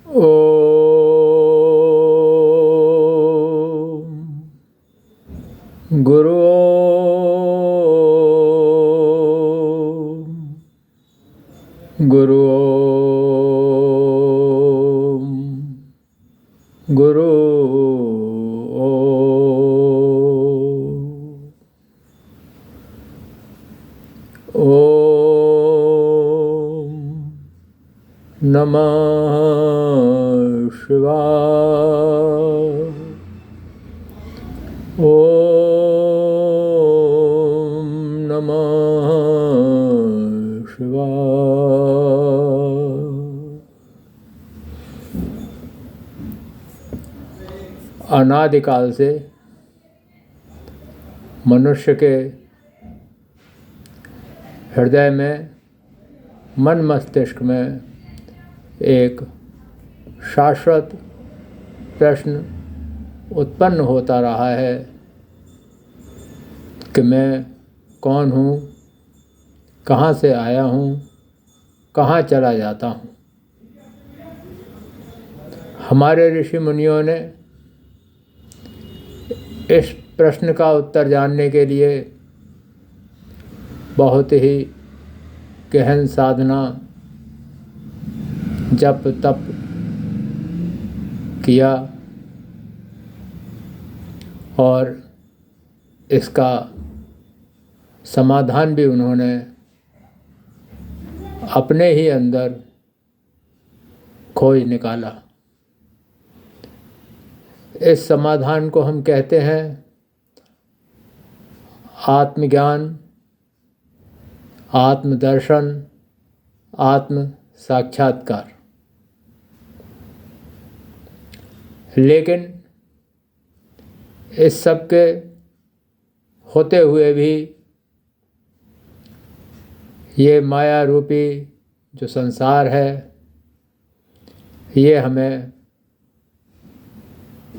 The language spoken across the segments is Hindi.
ॐ गुरु गुरु गुरु ॐ नमः शिवाय। ॐ नमः शिवाय। अनादिकाल से मनुष्य के हृदय में, मन मस्तिष्क में एक शाश्वत प्रश्न उत्पन्न होता रहा है कि मैं कौन हूँ, कहाँ से आया हूँ, कहाँ चला जाता हूँ। हमारे ऋषि मुनियों ने इस प्रश्न का उत्तर जानने के लिए बहुत ही गहन साधना, जप तप किया और इसका समाधान भी उन्होंने अपने ही अंदर खोज निकाला। इस समाधान को हम कहते हैं आत्मज्ञान, आत्मदर्शन, आत्म साक्षात्कार। लेकिन इस सब के होते हुए भी ये माया रूपी जो संसार है, ये हमें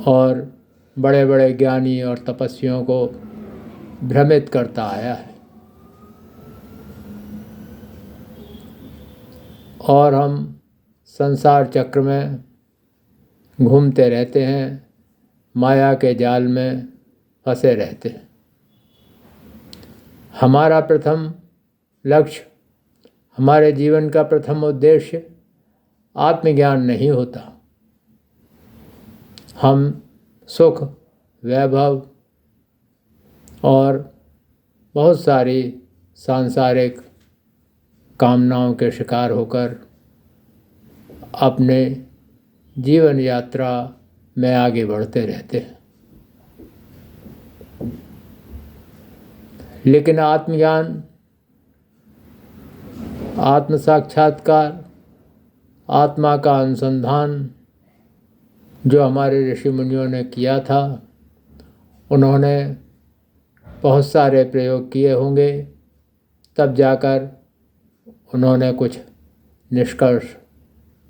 और बड़े बड़े ज्ञानी और तपस्वियों को भ्रमित करता आया है और हम संसार चक्र में घूमते रहते हैं, माया के जाल में फंसे रहते हैं। हमारा प्रथम लक्ष्य, हमारे जीवन का प्रथम उद्देश्य आत्मज्ञान नहीं होता। हम सुख, वैभव और बहुत सारी सांसारिक कामनाओं के शिकार होकर अपने जीवन यात्रा में आगे बढ़ते रहते हैं। लेकिन आत्मज्ञान, आत्म साक्षात्कार, आत्मा का अनुसंधान जो हमारे ऋषि मुनियों ने किया था, उन्होंने बहुत सारे प्रयोग किए होंगे, तब जाकर उन्होंने कुछ निष्कर्ष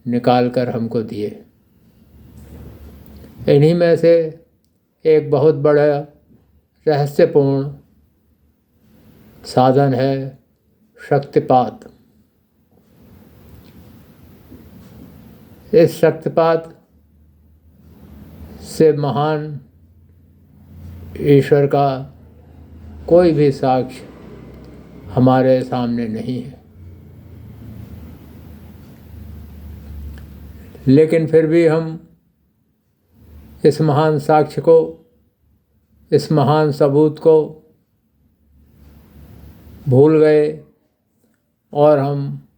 निकाल कर हमको दिए। इन्हीं में से एक बहुत बड़ा रहस्यपूर्ण साधन है शक्तिपात। इस शक्तिपात से महान ईश्वर का कोई भी साक्ष्य हमारे सामने नहीं है। लेकिन फिर भी हम इस महान साक्ष्य को, इस महान सबूत को भूल गए और हम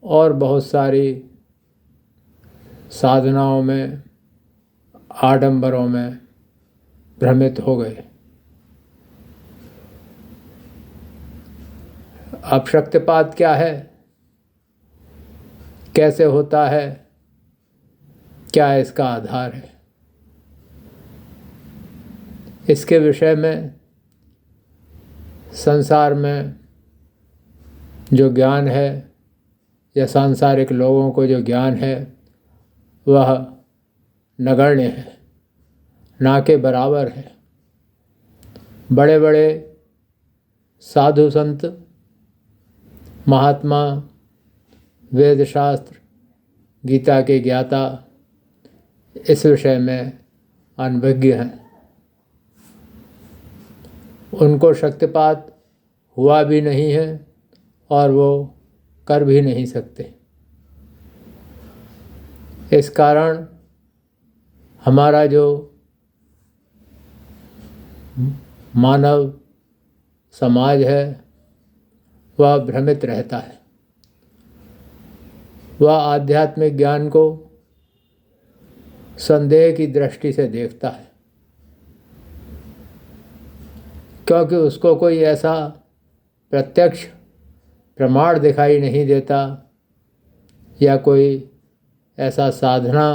और बहुत सारी साधनाओं में, आडंबरों में भ्रमित हो गए। अब शक्तिपात क्या है, कैसे होता है, क्या इसका आधार है, इसके विषय में संसार में जो ज्ञान है या सांसारिक लोगों को जो ज्ञान है वह नगण्य है, ना के बराबर है। बड़े बड़े साधु संत, महात्मा, वेद शास्त्र, गीता के ज्ञाता इस विषय में अनभिज्ञ हैं। उनको शक्तिपात हुआ भी नहीं है और वो कर भी नहीं सकते। इस कारण हमारा जो मानव समाज है वह भ्रमित रहता है। वह आध्यात्मिक ज्ञान को संदेह की दृष्टि से देखता है, क्योंकि उसको कोई ऐसा प्रत्यक्ष प्रमाण दिखाई नहीं देता या कोई ऐसा साधना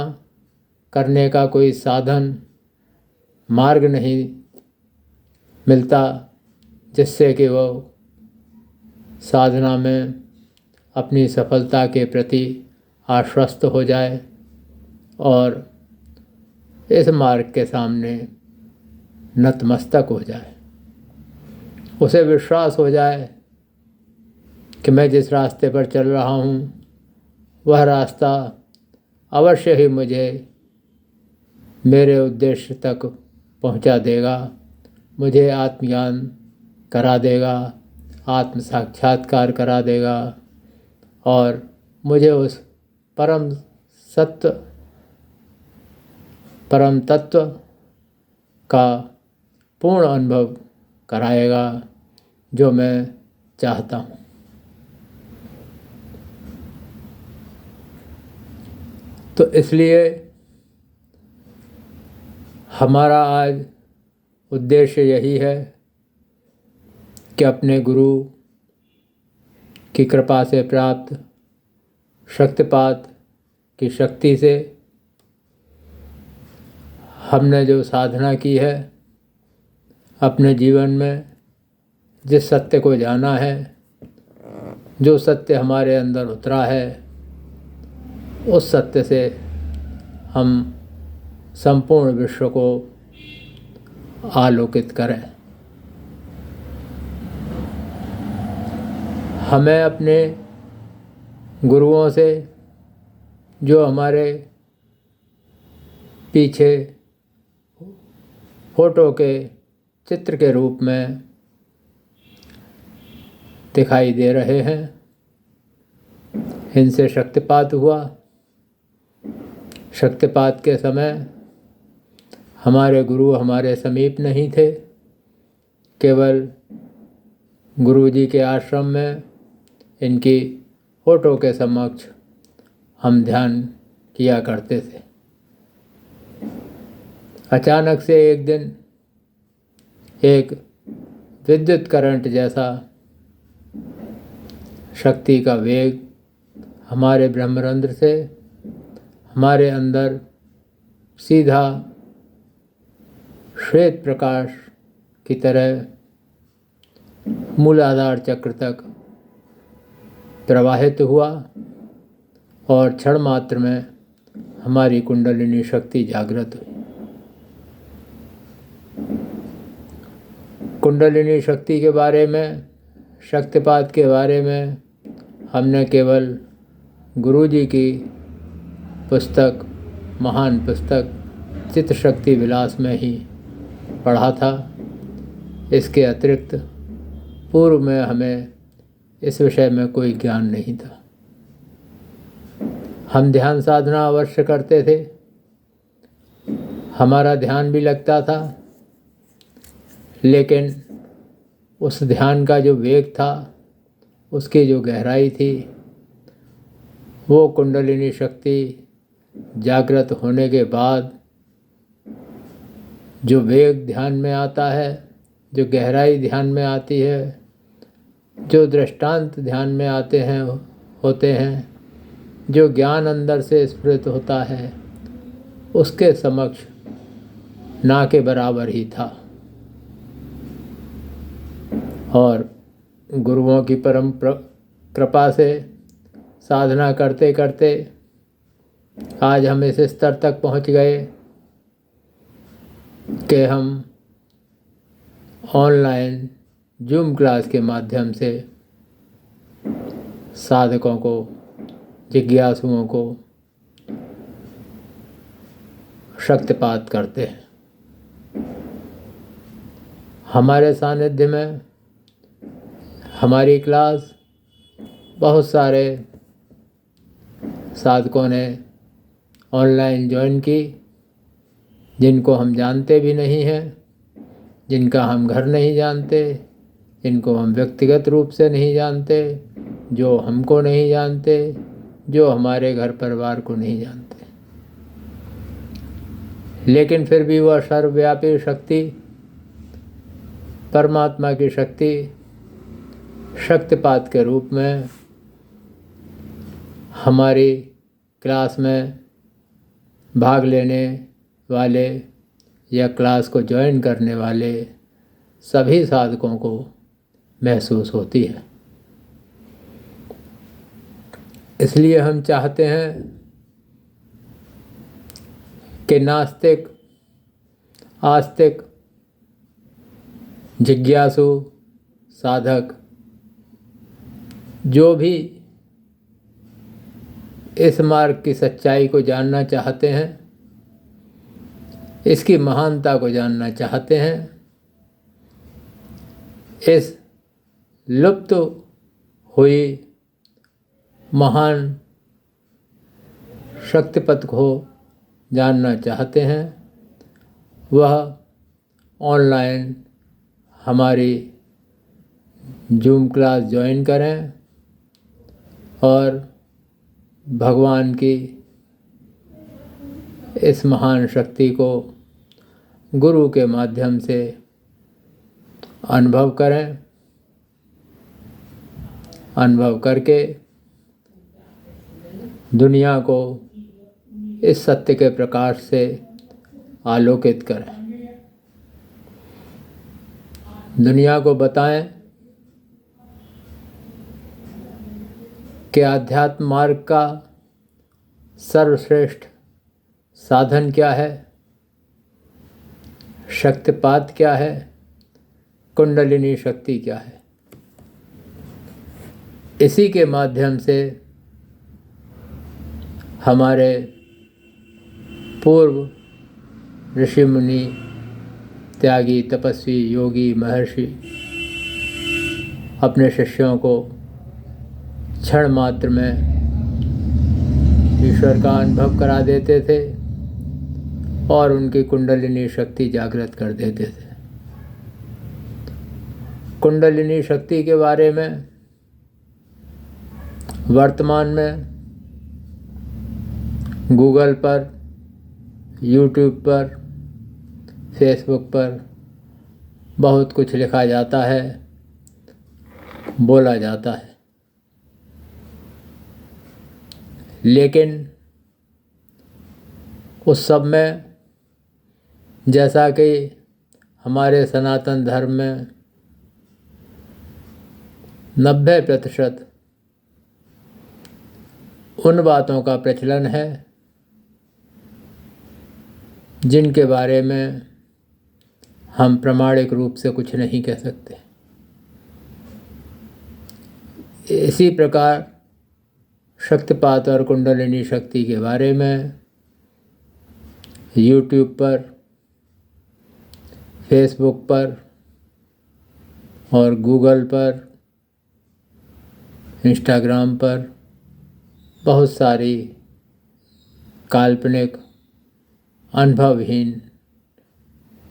करने का कोई साधन मार्ग नहीं मिलता जिससे कि वो साधना में अपनी सफलता के प्रति आश्वस्त हो जाए और इस मार्ग के सामने नतमस्तक हो जाए। उसे विश्वास हो जाए कि मैं जिस रास्ते पर चल रहा हूँ वह रास्ता अवश्य ही मुझे मेरे उद्देश्य तक पहुँचा देगा, मुझे आत्मज्ञान करा देगा, आत्म साक्षात्कार करा देगा और मुझे उस परम तत्व का पूर्ण अनुभव कराएगा जो मैं चाहता हूँ। तो इसलिए हमारा आज उद्देश्य यही है कि अपने गुरु की कृपा से प्राप्त शक्तिपात की शक्ति से हमने जो साधना की है, अपने जीवन में जिस सत्य को जाना है, जो सत्य हमारे अंदर उतरा है, उस सत्य से हम संपूर्ण विश्व को आलोकित करें। हमें अपने गुरुओं से जो हमारे पीछे फोटो के चित्र के रूप में दिखाई दे रहे हैं, इनसे शक्तिपात हुआ। शक्तिपात के समय हमारे गुरु हमारे समीप नहीं थे, केवल गुरुजी के आश्रम में इनकी फोटो के समक्ष हम ध्यान किया करते थे। अचानक से एक दिन एक विद्युत करंट जैसा शक्ति का वेग हमारे ब्रह्मरंध्र से हमारे अंदर सीधा श्वेत प्रकाश की तरह मूलाधार चक्र तक प्रवाहित हुआ और क्षण मात्र में हमारी कुंडलिनी शक्ति जागृत हुई। कुंडलिनी शक्ति के बारे में, शक्तिपात के बारे में हमने केवल गुरुजी की पुस्तक, महान पुस्तक चित्त शक्ति विलास में ही पढ़ा था। इसके अतिरिक्त पूर्व में हमें इस विषय में कोई ज्ञान नहीं था। हम ध्यान साधना अवश्य करते थे, हमारा ध्यान भी लगता था, लेकिन उस ध्यान का जो वेग था, उसकी जो गहराई थी, वो कुंडलिनी शक्ति जागृत होने के बाद जो वेग ध्यान में आता है, जो गहराई ध्यान में आती है, जो दृष्टांत ध्यान में होते हैं, जो ज्ञान अंदर से स्फुरित होता है, उसके समक्ष ना के बराबर ही था। और गुरुओं की परम कृपा से साधना करते करते आज हम इस स्तर तक पहुंच गए कि हम ऑनलाइन जूम क्लास के माध्यम से साधकों को, जिज्ञासुओं को शक्तिपात करते हैं। हमारे सानिध्य में हमारी क्लास बहुत सारे साधकों ने ऑनलाइन ज्वाइन की, जिनको हम जानते भी नहीं हैं, जिनका हम घर नहीं जानते, जिनको हम व्यक्तिगत रूप से नहीं जानते, जो हमको नहीं जानते, जो हमारे घर परिवार को नहीं जानते। लेकिन फिर भी वह सर्वव्यापी शक्ति, परमात्मा की शक्ति, शक्तिपात के रूप में हमारी क्लास में भाग लेने वाले या क्लास को ज्वाइन करने वाले सभी साधकों को महसूस होती है। इसलिए हम चाहते हैं कि नास्तिक, आस्तिक, जिज्ञासु, साधक जो भी इस मार्ग की सच्चाई को जानना चाहते हैं, इसकी महानता को जानना चाहते हैं, इस लुप्त हुई महान शक्तिपथ को जानना चाहते हैं, वह ऑनलाइन हमारी जूम क्लास ज्वाइन करें और भगवान की इस महान शक्ति को गुरु के माध्यम से अनुभव करें। अनुभव करके दुनिया को इस सत्य के प्रकाश से आलोकित करें। दुनिया को बताएं कि आध्यात्म मार्ग का सर्वश्रेष्ठ साधन क्या है, शक्तिपात क्या है, कुंडलिनी शक्ति क्या है। इसी के माध्यम से हमारे पूर्व ऋषि मुनि, त्यागी, तपस्वी, योगी, महर्षि अपने शिष्यों को क्षण मात्र में ईश्वर का अनुभव करा देते थे और उनकी कुंडलिनी शक्ति जागृत कर देते थे। कुंडलिनी शक्ति के बारे में वर्तमान में गूगल पर, यूट्यूब पर, फेसबुक पर बहुत कुछ लिखा जाता है, बोला जाता है। लेकिन उस सब में, जैसा कि हमारे सनातन धर्म में 90% उन बातों का प्रचलन है जिनके बारे में हम प्रामाणिक रूप से कुछ नहीं कह सकते। इसी प्रकार शक्तिपात और कुंडलिनी शक्ति के बारे में यूट्यूब पर, फेसबुक पर और गूगल पर, इंस्टाग्राम पर बहुत सारी काल्पनिक, अनुभवहीन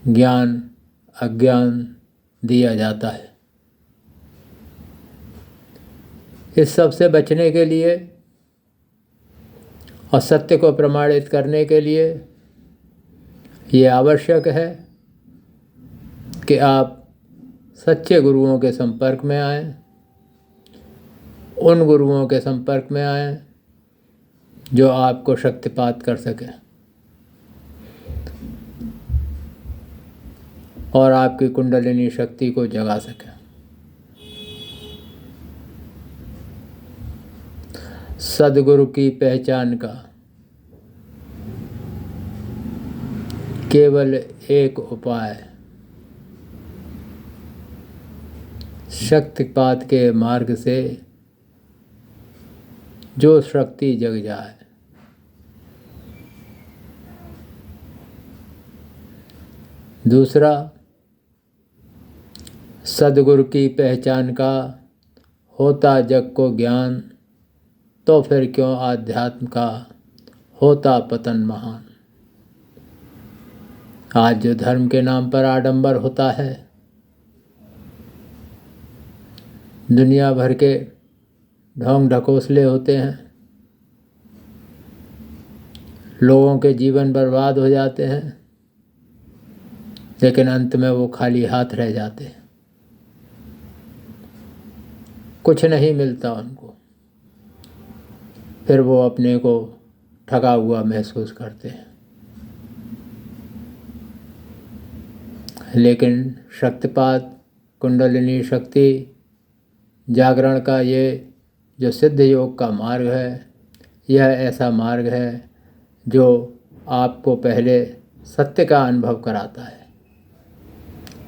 ज्ञान, अज्ञान दिया जाता है। इस सब से बचने के लिए और सत्य को प्रमाणित करने के लिए ये आवश्यक है कि आप सच्चे गुरुओं के संपर्क में आएं, उन गुरुओं के संपर्क में आएं जो आपको शक्तिपात कर सकें और आपकी कुंडलिनी शक्ति को जगा सकें। सद्गुरु की पहचान का केवल एक उपाय शक्तिपात के मार्ग से जो शक्ति जग जाए दूसरा, सद्गुरु की पहचान का होता जग को ज्ञान, तो फिर क्यों आध्यात्म का होता पतन महान। आज जो धर्म के नाम पर आडंबर होता है, दुनिया भर के ढोंग ढकोसले होते हैं, लोगों के जीवन बर्बाद हो जाते हैं, लेकिन अंत में वो खाली हाथ रह जाते हैं, कुछ नहीं मिलता उनको। फिर वो अपने को ठगा हुआ महसूस करते हैं। लेकिन शक्तिपात, कुंडलिनी शक्ति, जागरण का ये जो सिद्ध योग का मार्ग है, यह ऐसा मार्ग है जो आपको पहले सत्य का अनुभव कराता है।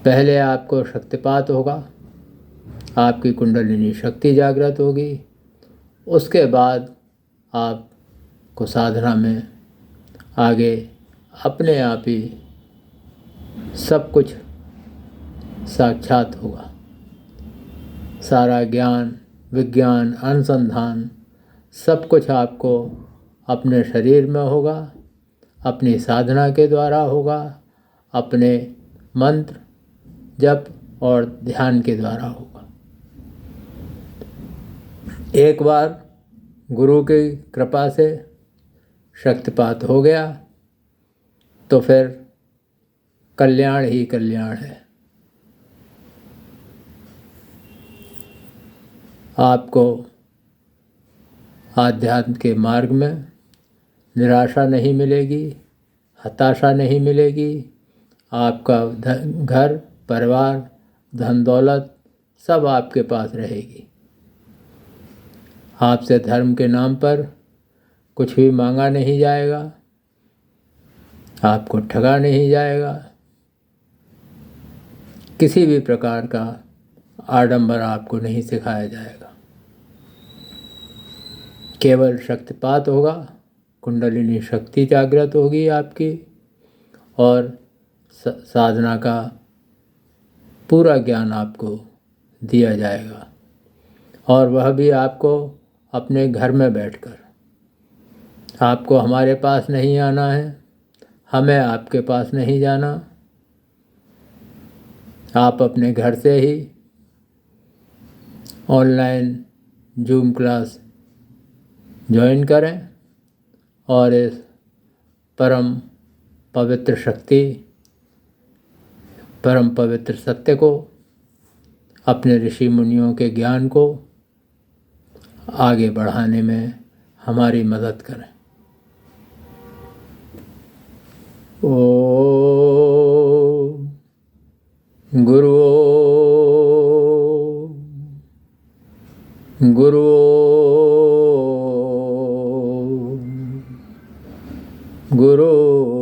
पहले आपको शक्तिपात होगा, आपकी कुंडलिनी शक्ति जागृत होगी, उसके बाद आपको साधना में आगे अपने आप ही सब कुछ साक्षात होगा। सारा ज्ञान, विज्ञान, अनुसंधान सब कुछ आपको अपने शरीर में होगा, अपनी साधना के द्वारा होगा, अपने मंत्र जप और ध्यान के द्वारा होगा। एक बार गुरु की कृपा से शक्तिपात हो गया तो फिर कल्याण ही कल्याण है। आपको आध्यात्म के मार्ग में निराशा नहीं मिलेगी, हताशा नहीं मिलेगी। आपका घर, परिवार, धन दौलत सब आपके पास रहेगी। आपसे धर्म के नाम पर कुछ भी मांगा नहीं जाएगा, आपको ठगा नहीं जाएगा, किसी भी प्रकार का आडंबर आपको नहीं सिखाया जाएगा। केवल शक्तिपात होगा, कुंडलिनी शक्ति जागृत होगी आपकी, और साधना का पूरा ज्ञान आपको दिया जाएगा, और वह भी आपको अपने घर में बैठकर। आपको हमारे पास नहीं आना है, हमें आपके पास नहीं जाना। आप अपने घर से ही ऑनलाइन जूम क्लास ज्वाइन करें और इस परम पवित्र शक्ति, परम पवित्र सत्य को, अपने ऋषि मुनियों के ज्ञान को आगे बढ़ाने में हमारी मदद करें। ओम गुरु गुरु गुरु